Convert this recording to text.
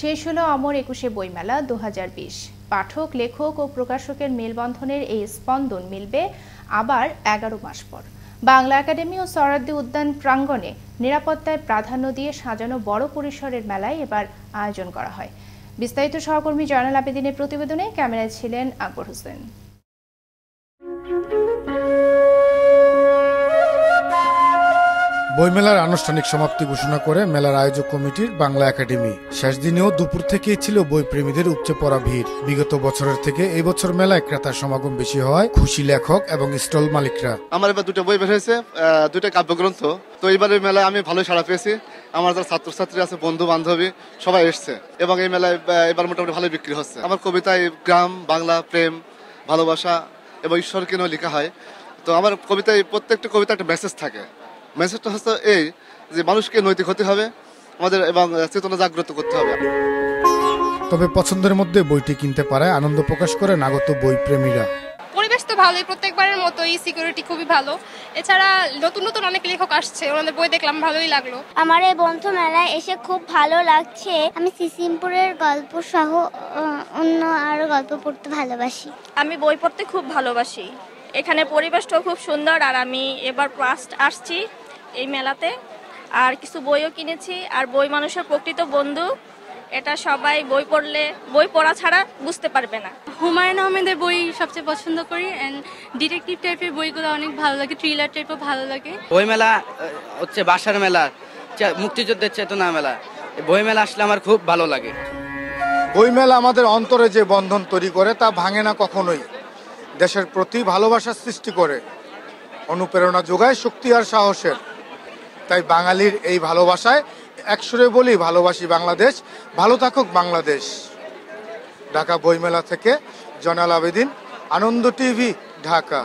শেষ হলো অমর একুশে বইমেলা 2020। পাঠক, লেখক ও প্রকাশকের মেলবন্ধনের এই স্পন্দন মিলবে আবার 11 মাস পর। বাংলা একাডেমি ও সোহরাওয়ার্দী উদ্যান প্রাঙ্গণে নিরাপত্তায় প্রাধান্য দিয়ে সাজানো বড় পরিসরের মেলায় এবার আয়োজন করা হয়। বিস্তারিত সহকর্মী জয়নাল আবেদিনের প্রতিবেদনে ক্যামেরায় ছিলেন আকবর হোসেন। বইমেলার আনুষ্ঠানিক সমাপ্তি ঘোষণা করে মেলার আয়োজক কমিটির বাংলা একাডেমি। শেষ দিনেও দুপুর থেকেই ছিল বইপ্রেমীদের উপচে পড়া ভিড়। বিগত বছরের থেকে এই বছর মেলায় ক্রেতার সমাগম বেশি হওয়ায় খুশি লেখক এবং স্টল মালিকরা। আমার এবার দুটো বই বের হয়েছে, দুটো কাব্যগ্রন্থ। তো এইবারের মেলায় আমি ভালোই সাড়া পেয়েছি। আমার যারা ছাত্রছাত্রী আছে, বন্ধু বান্ধবী সবাই এসছে এবং এই মেলায় এবার মোটামুটি ভালোই বিক্রি হচ্ছে। আমার কবিতায় গ্রাম, বাংলা, প্রেম, ভালোবাসা এবং ঈশ্বরকে নিয়ে লেখা হয়। তো আমার কবিতায় প্রত্যেকটা কবিতা একটা মেসেজ থাকে। মেসেজটা হচ্ছে এই যে মানুষকে নৈতিক হতে হবে আমাদের এবং চেতনা জাগ্রত করতে হবে। তবে পছন্দের মধ্যে বইটি কিনতে পারায় আনন্দ প্রকাশ করেন আগত বই প্রেমীরা। পরিবেশ তো ভালোই, প্রত্যেকবারের মতোই, সিকিউরিটি খুবই ভালো। এছাড়া নতুন নতুন অনেক লেখক আসছে, ওনাদের বই দেখলাম, ভালোই লাগলো। আমার এই বন্ধু মেলায় এসে খুব ভালো লাগছে। আমি সিসিমপুরের গল্প সহ অন্য আরো গল্প পড়তে ভালোবাসি। আমি বই পড়তে খুব ভালোবাসি। এখানে পরিবেশটাও খুব সুন্দর। আর আমি এবার ফার্স্ট আসছি এই মেলাতে, আর কিছু বইও কিনেছি। আর বই মানুষের প্রকৃত বন্ধু, এটা সবাই বই পড়লে, বই পড়া ছাড়া বুঝতে পারবে না। হুমায়ুন আহমেদের বই সবচেয়ে পছন্দ করি, এন্ড ডিটেকটিভ টাইপের বইগুলো অনেক ভালো লাগে, থ্রিলার টাইপও ভালো লাগে। বই মেলা হচ্ছে বাসার মেলা, মুক্তিযুদ্ধের চেতনা মেলা। বই মেলা আসলে আমার খুব ভালো লাগে। বই মেলা আমাদের অন্তরে যে বন্ধন তৈরি করে তা ভাঙে না কখনোই। দেশের প্রতি ভালোবাসার সৃষ্টি করে, অনুপ্রেরণা যোগায় শক্তি আর সাহসের। তাই বাঙালির এই ভালোবাসায় একসুরে বলি, ভালোবাসি বাংলাদেশ, ভালো থাকুক বাংলাদেশ। ঢাকা বইমেলা থেকে জয়নাল আবেদিন, আনন্দ টিভি, ঢাকা।